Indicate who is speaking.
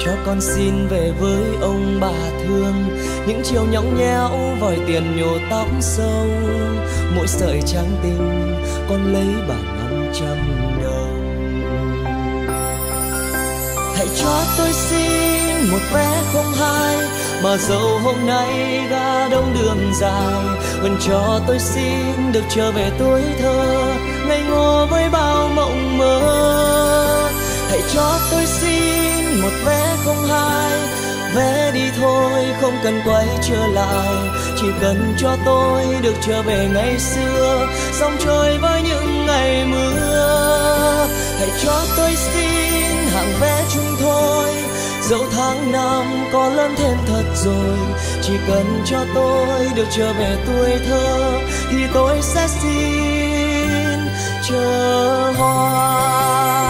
Speaker 1: cho con xin về với ông bà thương. Những chiều nhõng nhẽo vòi tiền nhổ tóc sâu, mỗi sợi trắng tinh con lấy bà 500 đồng. Hãy cho tôi xin một vé không hai, mà dẫu hôm nay ga đông đường dài, vẫn cho tôi xin được trở về tuổi thơ ngây ngô với bao mộng mơ. Hãy cho tôi xin một vé không hai, vé đi thôi không cần quay trở lại, chỉ cần cho tôi được trở về ngày xưa, sóng trôi với những ngày mưa. Hãy cho tôi xin hạng vé chung thôi, dẫu tháng năm có lớn thêm thật rồi, chỉ cần cho tôi được trở về tuổi thơ thì tôi sẽ xin chờ hoài.